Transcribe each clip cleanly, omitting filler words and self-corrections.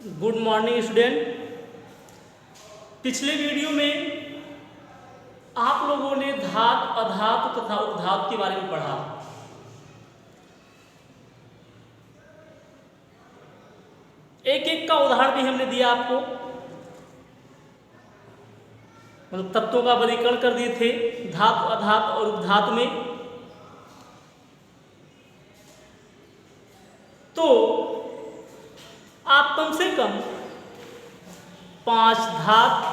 Good morning student. पिछले video में आप लोगों ने धातु, अधातु तथा उपधातु के बारे में पढ़ा। एक एक का उदाहरण भी हमने दिया आपको, मतलब तत्वों का वर्गीकरण कर दिए थे धातु, अधातु और उपधातु में। तो आप कम से कम 5 धातु,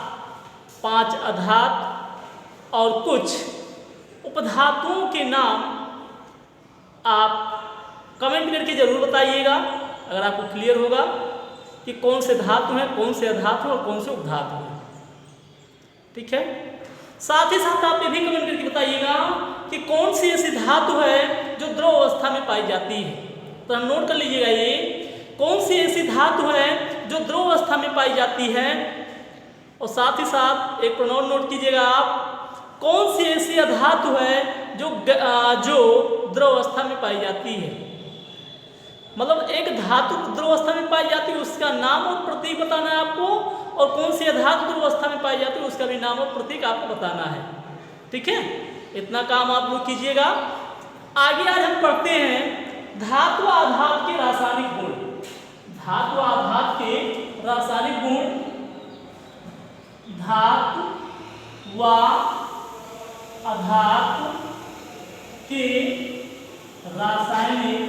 5 अधातु और कुछ उपधातुओं के नाम आप कमेंट करके जरूर बताइएगा, अगर आपको क्लियर होगा कि कौन से धातु हैं, कौन से अधातु और कौन से उपधातु हैं। ठीक है। साथ ही साथ आप ये भी कमेंट करके बताइएगा कि कौन सी ऐसी धातु है जो द्रव अवस्था में पाई जाती है। तो हम नोट कर लीजिएगा, ये कौन सी ऐसी धातु है जो द्रव अवस्था में पाई जाती है। और साथ ही साथ एक प्रोनाउन नोट कीजिएगा आप, कौन सी ऐसी अधातु है जो द्रव अवस्था में पाई जाती है। मतलब एक धातु द्रव अवस्था में पाई जाती है उसका नाम और प्रतीक बताना है आपको, और कौन सी अधातु द्रव अवस्था में पाई जाती है उसका भी नाम और प्रतीक आपको बताना है। ठीक है, इतना काम आप लोग कीजिएगा। आगे आज हम पढ़ते हैं धातु आधातु के रासायनिक गुण। धातु आधातु के रासायनिक गुण, धातु व अधातु के रासायनिक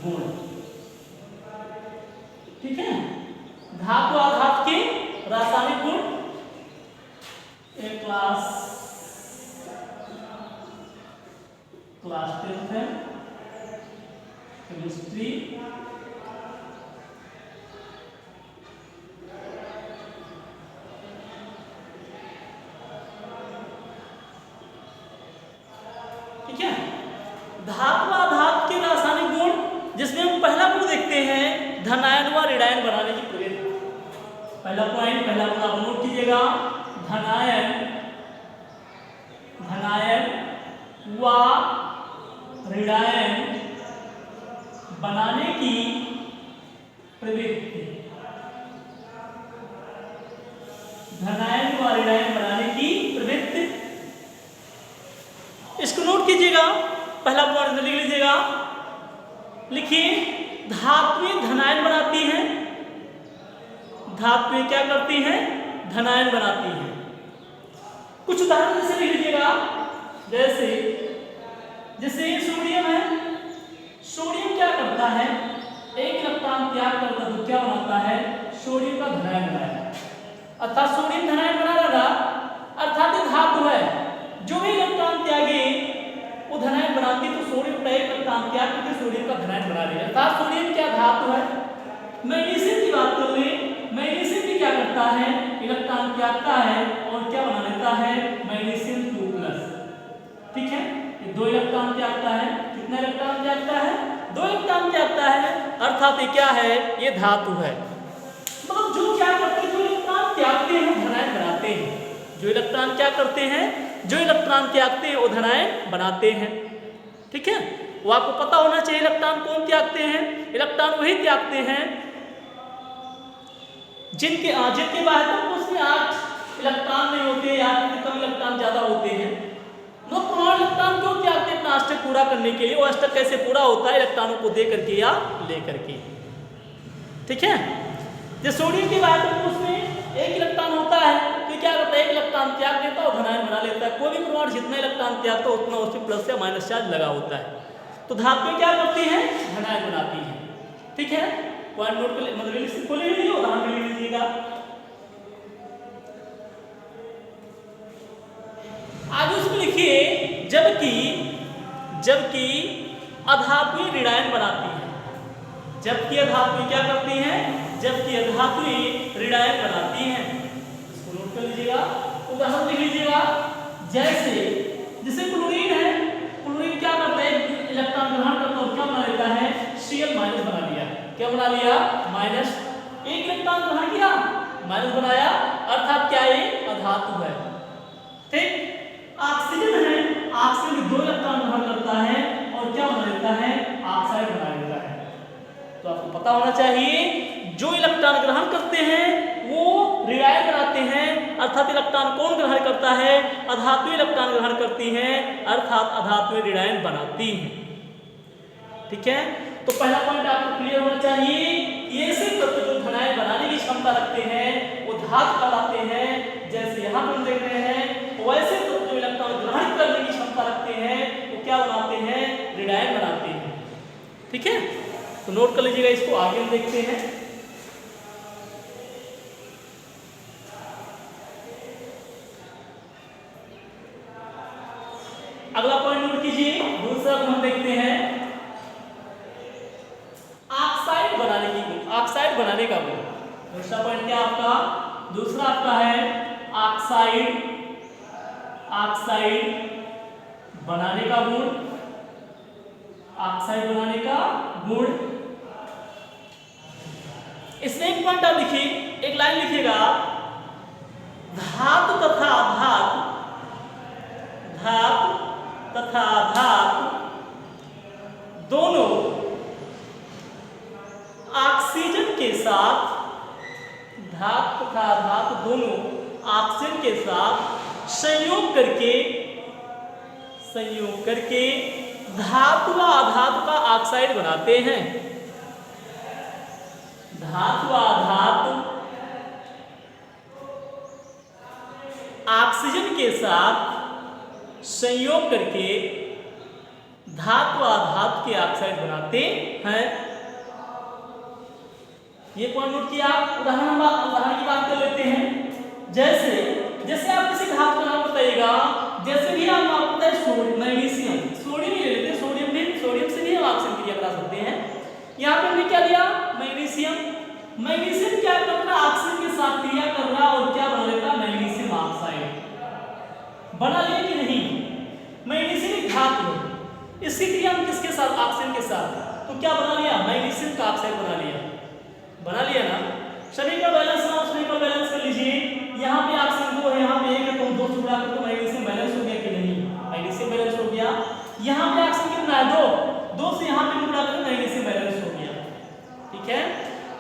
गुण। ठीक है, धातु आधातु के रासायनिक गुण। एक क्लास 10th है, केमिस्ट्री। ठीक है, धातु आधातु के रासायनिक गुण, जिसमें हम पहला गुण देखते हैं धनायन व ऋणायन बनाने की प्रक्रिया। पहला पॉइंट, पहला गुण आप नोट कीजिएगा, धनायन व ऋणायन बनाने की प्रवृत्ति। धनायन व ऋणायन बनाने की प्रवृत्ति, इसको नोट कीजिएगा, पहला पॉइंट लिख लीजिएगा। लिखिए, धातुएं धनायन बनाती हैं। धातुएं क्या करती हैं? धनायन बनाती हैं। कुछ उदाहरण जैसे लिख लीजिएगा, जैसे सोडियम है। सोडियम क्या करता है? एक इलेक्ट्रॉन त्याग करता तो क्या बनाता है? सोडियम का धनायन बनाएगा। अर्थात सोडियम धनायन बना रहा, अर्थात धातु है, जो भी इलेक्ट्रॉन त्यागे वो धनायन बनाती, तो सोडियम का एक इलेक्ट्रॉन त्याग करके सोडियम का धनायन बना देगा। अर्थात सोडियम क्या धातु है। मैग्नीशियम की बात कर ले, मैग्नीशियम भी क्या करता है? इलेक्ट्रॉन त्यागता है और क्या बना लेता है? मैग्नीशियम 2+। ठीक है, ये 2 इलेक्ट्रॉन त्यागता है। कितना इलेक्ट्रॉन त्यागता है? 2 इलेक्ट्रॉन त्यागता है, अर्थात ये क्या है? ये धातु है। मतलब जो क्या करते हैं, जो इलेक्ट्रॉन त्यागते हैं धनायन बनाते हैं। जो इलेक्ट्रॉन क्या करते हैं? जो इलेक्ट्रॉन त्यागते हैं वो धनायन बनाते हैं। ठीक है, वो आपको पता होना चाहिए इलेक्ट्रॉन कौन त्यागते हैं। इलेक्ट्रॉन वही त्यागते हैं जिनके बाहर तो उसमें 8 इलेक्ट्रॉन नहीं होते या कम इलेक्ट्रॉन ज्यादा होते हैं। नो परमाणु इलेक्ट्रॉन क्यों त्यागते हैं? अपना अष्टक पूरा करने के लिए। वो अष्टक कैसे पूरा होता है? इलेक्ट्रॉनों को दे करके या ले करके। ठीक है, जैसे सोडियम के बाहर तो उसमें 1 इलेक्ट्रॉन होता है, तो क्या करता है? 1 इलेक्ट्रॉन त्याग देता है और धनायन बना लेता है। कोई भी परमाणु जितना इलेक्ट्रॉन त्यागता है उतना उसमें प्लस या माइनस चार्ज लगा होता है। तो धातुएं क्या करती हैं? धनायन बनाती हैं। ठीक है, पॉइंट नोट कर, मतलब खोले लीजिए, उदाहरण ले लीजिएगा। आगे उसमें लिखिए, जबकि अधातुएं ऋणायन बनाती हैं। जबकि अधातुएं क्या करती हैं? जबकि अधातुएं ऋणायन बनाती हैं। इसको नोट कर लीजिएगा, उदाहरण लिख लीजिएगा। जैसे क्लोरीन है, क्लोरीन क्या करता है? इलेक्ट्रॉन ग्रहण करता है और क्या बना लेता है? Cl- बना लिया। क्या बना लिया? माइनस। 1 इलेक्ट्रॉन ग्रहण किया, माइनस बनाया, अर्थात क्या ये? अधातु है। ठीक, ऑक्सीजन है, ऑक्सीजन 2 इलेक्ट्रॉन ग्रहण करता है और क्या बना लेता है? ऑक्साइड बना लेता है। तो आपको पता होना चाहिए जो इलेक्ट्रॉन अर्थात इलेक्ट्रॉन कौन ग्रहण करता है? अधातु इलेक्ट्रॉन ग्रहण करती हैं, अर्थात अधातु ऋणायन बनाती हैं। ठीक है, तो पहला पॉइंट आपको क्लियर होना चाहिए कि ऐसे तत्व जो धनायन बनाने की क्षमता रखते हैं वो धातु कहलाते हैं। जैसे यहाँ पर हम देख रहे हैं वैसे तत्व जो इलेक्ट्रॉन ग्रहण करने की क्षमता रखते हैं वो क्या बनाते हैं? ऋणायन बनाते हैं। ठीक है, तो नोट कर लीजिएगा इसको, आगे हम देखते हैं। अगला पॉइंट नोट कीजिए, दूसरा हम देखते हैं ऑक्साइड बनाने की गुण, ऑक्साइड बनाने का गुण। दूसरा पॉइंट क्या आपका? दूसरा आपका है ऑक्साइड, ऑक्साइड बनाने का गुण, ऑक्साइड बनाने का गुण। इसमें एक पॉइंट आप लिखिए, एक लाइन लिखिएगा, धातु तथा धातु, धातु तथा धातु दोनों ऑक्सीजन के साथ, धातु तथा धातु दोनों ऑक्सीजन के साथ संयोग करके धातु व अधातु का ऑक्साइड बनाते हैं। धातु व अधातु ऑक्सीजन के साथ संयोग करके धातु व अधातु के ऑक्साइड बनाते हैं। ये पॉइंट नोट किया। उदाहरण की बात कर लेते हैं। जैसे आप किसी धातु का नाम बताइएगा, जैसे भी आप नाम बताए मैग्नीशियम, सोडियम ही ले लेते हैं, सोडियम से भी हम ऑक्सीजन क्रिया करा सकते हैं। यहाँ पे हमने क्या लिया? मैग्नीशियम। मैग्नीशियम क्या करता है? ऑक्सीजन के साथ क्रिया कर रहा और क्या बना लेता? मैग्नीशियम ऑक्साइड बना लिया कि नहीं? मैग्नीशियम एक धातु है, इसकी क्रिया हम किसके साथ? ऑक्सीजन के साथ, तो क्या बना लिया? मैग्नीशियम का ऑक्साइड बना लिया ना। सभी का बैलेंस कर लीजिए। यहाँ पे ऑक्सीजन 2 है, यहाँ पे 1 है, तो 2 टुकड़ा करके मैग्नीशियम बैलेंस हो गया कि नहीं? मैग्नीशियम बैलेंस हो गया। यहाँ पे ऑक्सीजन कितना है? 2 से यहाँ पे टुकड़ा करके मैग्नीशियम बैलेंस हो गया। ठीक है,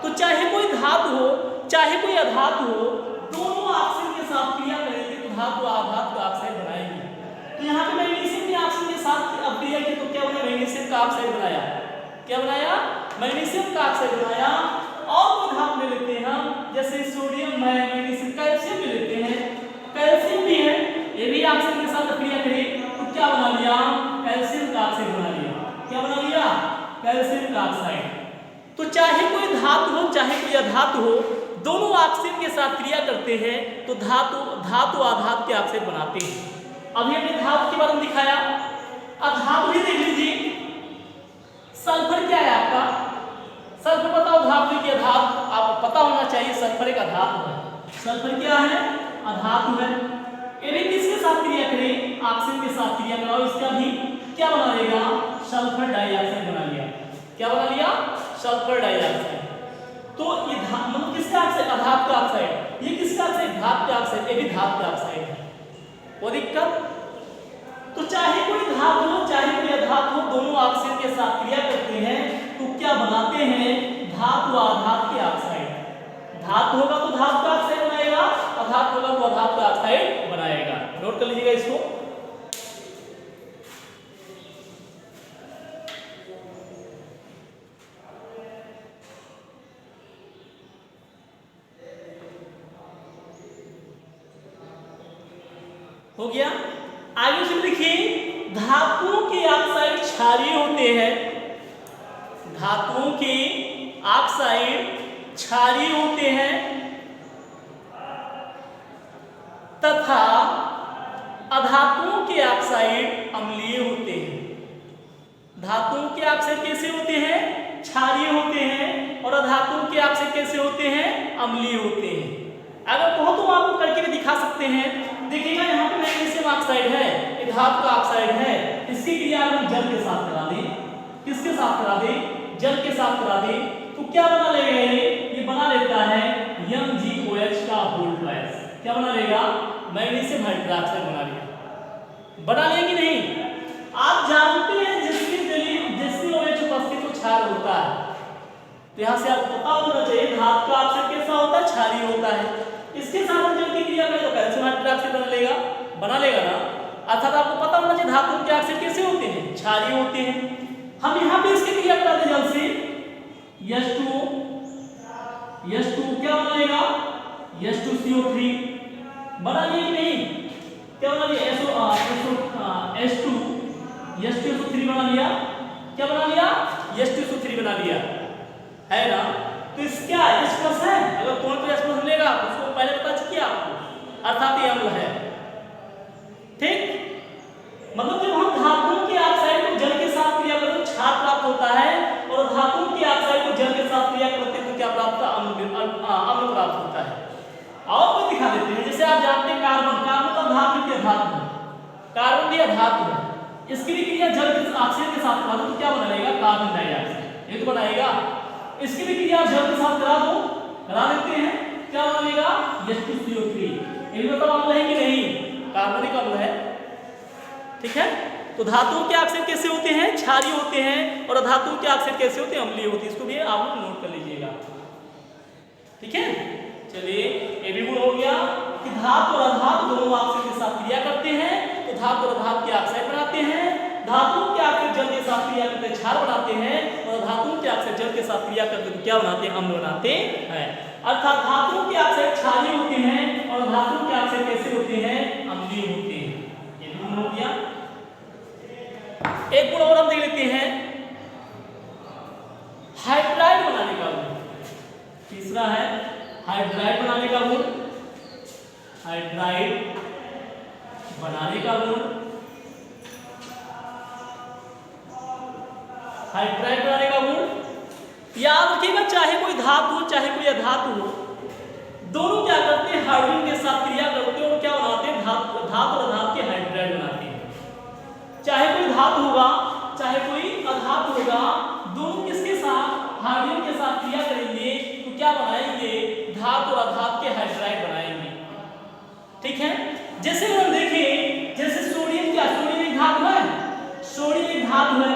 तो चाहे कोई धातु हो चाहे कोई अधातु हो, दोनों ऑक्सीजन के साथ क्रिया करेंगे तो धातु अधातु का ऑक्साइड बनाएगी। तो यहाँ पे मैग्नीशियम ने ऑक्सीजन के साथ अब क्रिया की तो क्या बना? मैग्नीशियम का ऑक्साइड बनाया। क्या बनाया? मैग्नीशियम का ऑक्साइड बनाया। और कोई धातु ले लेते हैं हम, जैसे सोडियम है, मैग्नीशियम, कैल्शियम भी लेते हैं, कैल्शियम भी है, ये भी ऑक्सीजन के साथ क्रिया करे तो क्या बना लिया? कैल्शियम का ऑक्साइड बना लिया। क्या बना लिया? कैल्शियम का ऑक्साइड। तो चाहे कोई धातु हो चाहे कोई अधातु हो, दोनों ऑक्सीजन के साथ क्रिया करते हैं तो धातु अधातु के ऑक्साइड बनाते हैं। अभी हमने धातु के बारे में दिखाया, अधातु भी देख लीजिए। सल्फर क्या है आपका? सल्फर बताओ, धातु की अधातु आपको पता होना चाहिए। सल्फर एक अधातु है। सल्फर क्या है? अधातु है। ये भी किसके साथ क्रिया करे? ऑक्सीजन के साथ क्रिया कराओ, इसका भी क्या बना लेगा? सल्फर डाइऑक्साइड बना लिया। क्या बना लिया? Sulphur dioxide. तो ये मतलब किसका ऑक्साइड? अधातु का ऑक्साइड। ये किसका ऑक्साइड? धातु का ऑक्साइड। ये भी धातु का ऑक्साइड है। वो दिक्कत? तो चाहे कोई धातु हो चाहे कोई अधातु हो, दोनों ऑक्सीजन के साथ क्रिया करते हैं तो क्या बनाते हैं? धातु अधातु के ऑक्साइड। धातु होगा तो धातु का ऑक्साइड बनाएगा, अधातु होगा तो अधातु का ऑक्साइड बनाएगा। नोट कर लीजिएगा इसको। हो गया। आगे से लिखिए, धातुओं के ऑक्साइड क्षारीय होते हैं। धातुओं के ऑक्साइड क्षारीय होते हैं तथा अधातुओं के ऑक्साइड अम्लीय होते हैं। धातुओं के ऑक्साइड कैसे होते हैं? क्षारीय होते हैं। और अधातुओं के ऑक्साइड कैसे होते हैं? अम्लीय होते हैं। अगर कहो तो आपको करके भी दिखा सकते हैं। देखिएगा यहाँ पे मैग्नीशियम ऑक्साइड है, एक धातु का ऑक्साइड है, इसकी क्रिया हम जल के साथ करा दें। किसके साथ करा दें? जल के साथ करा दें तो क्या बना लेगा? ये बना लेता है MgOH का होल ट्वाइस। क्या बना लेगा? मैग्नीशियम हाइड्रोक्साइड बना लिया। बना लिया कि नहीं? आप जानते हैं जिसकी OH उपस्थित तो क्षार होता है। तो यहाँ से आपको पता होना चाहिए धातु का ऑक्साइड कैसा होता है? क्षारीय होता है। इसके साथ जल की क्रिया करें तो बना लेगा ना। अर्थात आपको पता होना चाहिए धातुओं के ऑक्साइड कैसे होते हैं, क्षारीय होते हैं। हम यहाँ पे इसकी क्रिया बता दें जल्द से, H2 क्या बनाएगा, H2CO3 बना लिया कि नहीं, क्या बना लिया, H2SO3 बना लिया, क्या बना लिया, H2SO3 बना लिया, है ना। तो इस क्या H+ है, अगर कौन पे H+ मिलेगा उसको पहले बता चुकी आपको, अर्थात ये अम्ल है। ठीक, मतलब जब हम धातुओं के ऑक्साइड को जल के साथ क्रिया करते हैं क्षार प्राप्त होता है, और धातुओं के ऑक्साइड को जल के साथ क्रिया करते हैं तो क्या प्राप्त होता है, अम्ल प्राप्त होता है। और कोई दिखा देते हैं, जैसे आप जानते हैं कार्बन का धातु है, कार्बन भी धातु है, इसकी भी क्रिया जल के ऑक्सीजन के साथ करा दो तो क्या बनेगा, कार्बन डाइऑक्साइड, ये तो बनाएगा। इसकी भी क्रिया जल के साथ करा दो, करा देते हैं, क्या बनेगा, H2CO3। ये भी मतलब अम्ल है कि नहीं, कार्बनिक अम्ल है। ठीक है, तो धातुओं के ऑक्साइड कैसे होते हैं, क्षारीय होते हैं, और अधातुओं के ऑक्साइड कैसे होते हैं, अम्लीय होते हैं। इसको भी आप लोग नोट कर लीजिएगा। ठीक है, चलिए ये भी गुण हो गया कि धातु और अधातु दोनों ऑक्साइड के साथ क्रिया करते हैं तो धातु और अधातु के ऑक्साइड बनाते हैं, धातुओं के ऑक्साइड जल के साथ क्रिया करते हैं क्षार बनाते हैं, और धातुओं के ऑक्साइड जल के साथ क्रिया करते हैं क्या बनाते हैं, अम्ल बनाते हैं। अर्थात धातुओं के ऑक्साइड क्षारीय होते हैं और धातुओं के ऑक्साइड कैसे होते हैं, अम्लीय होते हैं। ये गुण हो गया। एक गुण और हम देख लेते हैं, हाइड्राइड बनाने का गुण। तीसरा है हाइड्राइड बनाने का गुण, हाइड्राइड बनाने का गुण, हाइड्राइड बनाने का गुण। याद रखिएगा, चाहे कोई धातु हो चाहे कोई अधातु हो, दोनों क्या करते हैं, हाइड्रोजन के साथ क्रिया करते हैं और क्या बनाते हैं, धातु और अधातु के हाइड्राइड बनाते हैं। चाहे कोई धातु होगा चाहे कोई अधातु होगा, दोनों किसके साथ, हाइड्रोजन के साथ क्रिया करेंगे तो क्या बनाएंगे, धातु और अधातु के हाइड्राइड बनाएंगे। ठीक है, जैसे हम देखें, जैसे सोडियम, क्या सोडियम एक धातु है, सोडियम एक धातु है,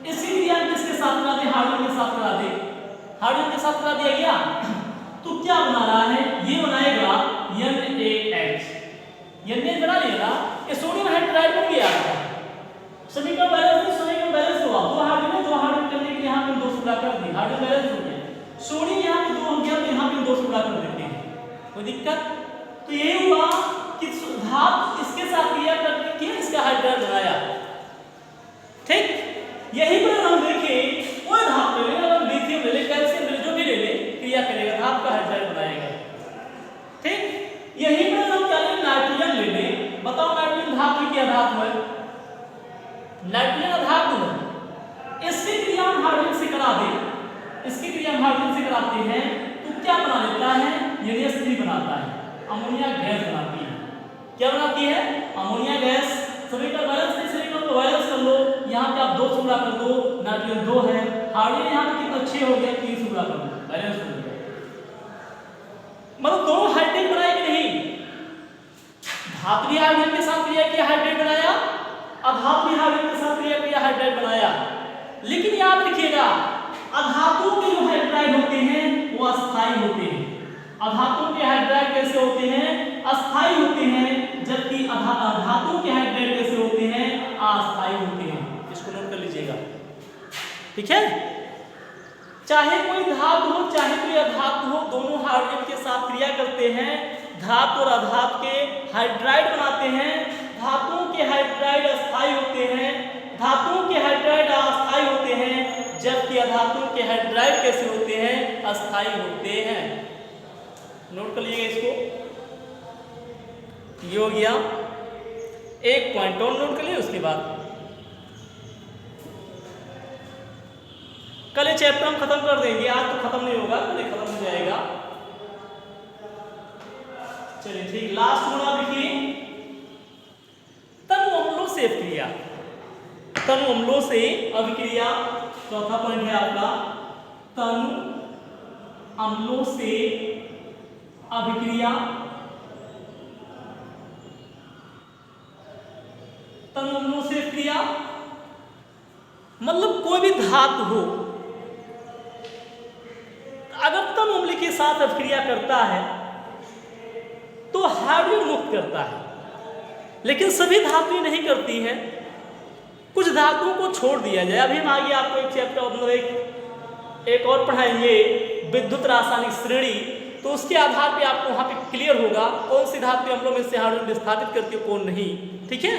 इसकी क्रिया किसके साथ करा दे, हाइड्रोजन के साथ करा दे, हाइड्रोजन के साथ करा दिया गया, तो क्या बना रहा है, ये बनाएगा NaH। NaH बना लिया ना, ये सोडियम हाइड्राइड बन गया। समीकरण बैलेंस हुआ, दो हाइड्रोजन करने के लिए यहाँ पे 2 से गुणा कर दी, हाइड्रोजन बैलेंस हो गया। सोडियम यहाँ पे 2 हो गया तो यहाँ पे 2 से गुणा कर देते हैं, कोई दिक्कत। तो ये हुआ कि धातु इसके साथ क्रिया करने के इसका हाइड्राइड बनाया। ठीक, यही पर हम देखें, कोई धातु ले ले, अगर लिथियम ले ले, कैल्शियम ले ले, जो भी ले ले, क्रिया करेगा धातु का हाइड्राइड बनाएगा। ठीक, यही पर हम क्या ले, नाइट्रोजन ले ले, बताओ नाइट्रोजन धातु की अधातु है, नाइट्रोजन अधातु है, इसकी क्रिया हम हाइड्रोजन से करा दे, इसकी क्रिया हम हाइड्रोजन से कराते हैं तो क्या बना लेता है, NH3 बनाता है, अमोनिया गैस बनाती है। क्या बनाती है, अमोनिया गैस। समीकरण बैलेंस नहीं, समीकरण को बैलेंस कर लो, यहाँ पे आप 2 से गुणा कर दो, नाइट्रोजन 2 है, हाइड्रोजन यहाँ पे कितना 6 हो गया, 3 से गुणा कर दो, बैलेंस हो गया। मतलब दोनों हाइड्रेट बनाए कि नहीं, धातु भी हाइड्रोजन के साथ क्रिया किया, हाइड्रेट बनाया, अधातु भी हाइड्रोजन के साथ क्रिया किया, हाइड्राइड बनाया। लेकिन याद रखिएगा, अधातुओं के जो हाइड्राइड होते हैं वो अस्थायी होते हैं। अधातुओं के हाइड्राइड कैसे होते हैं, अस्थायी होते हैं, जबकि धातुओं के हाइड्राइड कैसे होते हैं, अस्थायी होते हैं। इसको नोट कर लीजिएगा। ठीक है, चाहे कोई धातु हो चाहे कोई अधातु हो, दोनों हाइड्रोजन के साथ क्रिया करते हैं, धातु और अधातु के हाइड्राइड बनाते हैं। धातुओं के हाइड्राइड अस्थायी होते हैं, धातुओं के हाइड्राइड अस्थायी होते हैं, जबकि अधातुओं के हाइड्राइड कैसे होते हैं, अस्थायी होते हैं। नोट कर लीजिएगा इसको, ये हो गया। एक पॉइंट और नोट कर लिए, उसके बाद कल ये चैप्टर हम खत्म कर देंगे, आज तो खत्म नहीं होगा, कल खत्म हो जाएगा। चलिए ठीक, लास्ट गुण आप लिखिए, तनु अम्लों से अभिक्रिया, तनु अम्लों से अभिक्रिया। चौथा पॉइंट है आपका, तनु अम्लों से अभिक्रिया। तनु अम्लों से अभिक्रिया मतलब कोई भी धातु हो, अगर तनु अम्ल के साथ अभिक्रिया करता है तो हाइड्रोजन मुक्त करता है। लेकिन सभी धातुएं नहीं करती हैं, कुछ धातुओं को छोड़ दिया जाए। अभी हम आगे आपको एक चैप्टर मतलब एक और पढ़ाएंगे विद्युत रासायनिक श्रेणी, तो उसके आधार पे आपको वहाँ पे क्लियर होगा कौन सी धातु अम्लों में से हाइड्रोजन विस्थापित करती है कौन नहीं। ठीक है,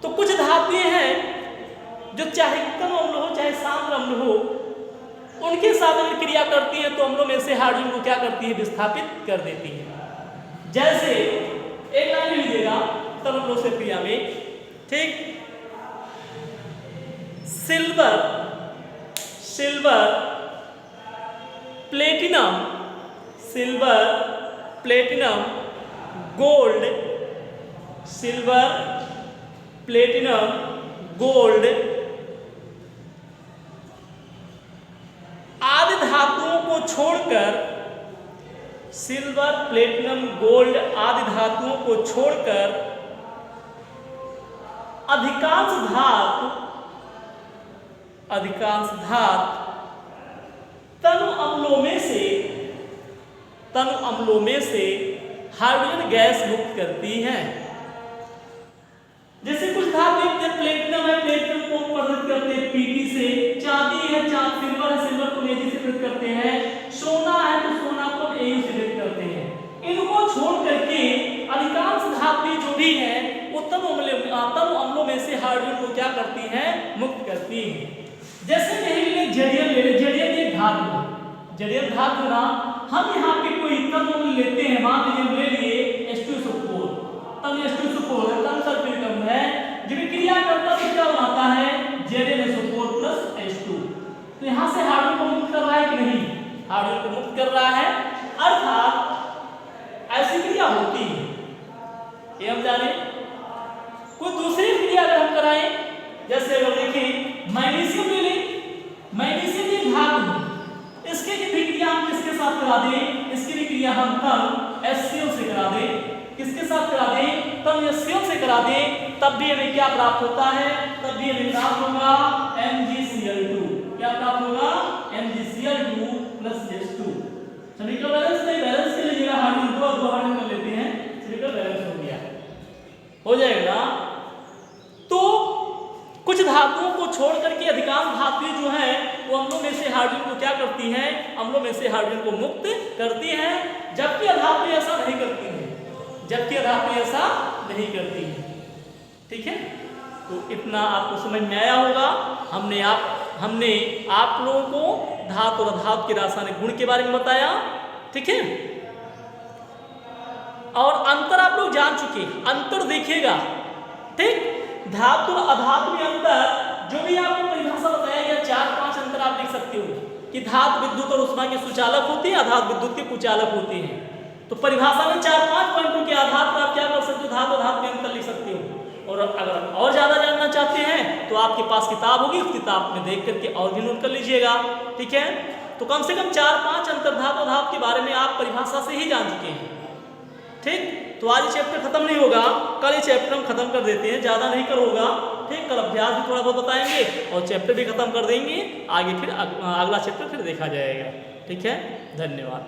तो कुछ धातुएं हैं जो चाहे कम अम्ल हो चाहे सांद्र अम्ल हो, उनके साथ अगर क्रिया करती है तो अम्लों में से हाइड्रोजन को क्या करती है, विस्थापित कर देती है। जैसे एक लाइन लीजिएगा तब अम्लों से क्रिया में, ठीक, silver, silver platinum, silver platinum gold, silver platinum gold आदि धातुओं को छोड़कर, सिल्वर प्लेटिनम गोल्ड आदि धातुओं को छोड़कर अधिकांश धातु तनु अम्लों में से हाइड्रोजन गैस मुक्त करती हैं। जैसे कुछ धातु प्लेटिनम है, प्लेटिनम को प्रदत्त करते हैं पीटी से, चांदी है सिल्वर है, सिल्वर को मेजी से प्रदत्त करते हैं, सोना है तो सोना को एयू से प्रदत्त करते हैं। इनको छोड़ करके अधिकांश धातुएं जो भी हैं वो तनु अम्लों में से हाइड्रोजन को क्या करती हैं, मुक्त करती हैं। जैसे कहेंगे जड़ियम ले, जड़ियम एक धातु है, जड़ियम धातु ना, हम यहाँ पे कोई तनु अम्ल लेते हैं, मान लीजिए हम ले लिए H2SO4, तब H2SO4 है, तब सल्फ्यूरिक अम्ल है, जब क्रिया करता तो क्या बनाता है, ZnSO4 प्लस H2। तो यहाँ से हाइड्रोजन को मुक्त कर रहा है कि नहीं, हाइड्रोजन को मुक्त कर रहा है, अर्थात ऐसी क्रिया होती है। ये हम जाने, कोई दूसरी क्रिया अगर हम कराएं, जैसे अगर देखें मैग्नीशियम ले लें, मैग्नीशियम एक धातु है, इसके भी क्रिया हम किसके साथ करा दें, इसकी भी क्रिया हम तब HCl से करा दें, किसके साथ करा दें, तब HCl से करा दें, तब भी हमें क्या प्राप्त होता है, तब भी हमें प्राप्त होगा MgCl2। क्या प्राप्त होगा, MgCl2 प्लस H2। समीकरण बैलेंस नहीं, बैलेंस के लिए हाइड्रोजन दो हाइड्रोजन कर लेते हैं, समीकरण बैलेंस हो गया, हो जाएगा। तो कुछ धातुओं को छोड़ करके अधिकांश धातुएं जो हैं वो अम्लों में से हाइड्रोजन को क्या करती हैं, अम्लों में से हाइड्रोजन को मुक्त करती हैं, जबकि अधातुएं ऐसा नहीं करती हैं, जबकि अधातुएं ऐसा नहीं करती हैं। ठीक है, तो इतना आपको समझ में आया होगा। हमने आप लोगों को धातु और अधातु के रासायनिक गुण के बारे में बताया। ठीक है, और अंतर आप लोग जान चुके, अंतर देखिएगा। ठीक, धातु और अधातु में अंतर जो भी आपको परिभाषा बताया गया, 4-5 अंतर आप देख सकते हो कि धातु विद्युत और उष्मा के सुचालक होते हैं, अधातु विद्युत के कुचालक होते हैं। तो परिभाषा में 4-5 पॉइंटों के आधार पर आप क्या कर सकते हो, धातु अधातु में अंतर लिख सकते हो। और अगर और ज्यादा जानना चाहते हैं तो आपके पास किताब होगी, उस किताब में देख करके और भी नोट कर लीजिएगा। ठीक है, तो कम से कम 4-5 अंतर धातु अधातु के बारे में आप परिभाषा से ही जान चुके हैं। ठीक, तो आज ये चैप्टर खत्म नहीं होगा, कल ये चैप्टर हम खत्म कर देते हैं, ज़्यादा नहीं कर होगा। ठीक, कल अभ्यास भी थोड़ा बहुत बताएंगे और चैप्टर भी खत्म कर देंगे, आगे फिर अगला चैप्टर फिर देखा जाएगा। ठीक है, धन्यवाद।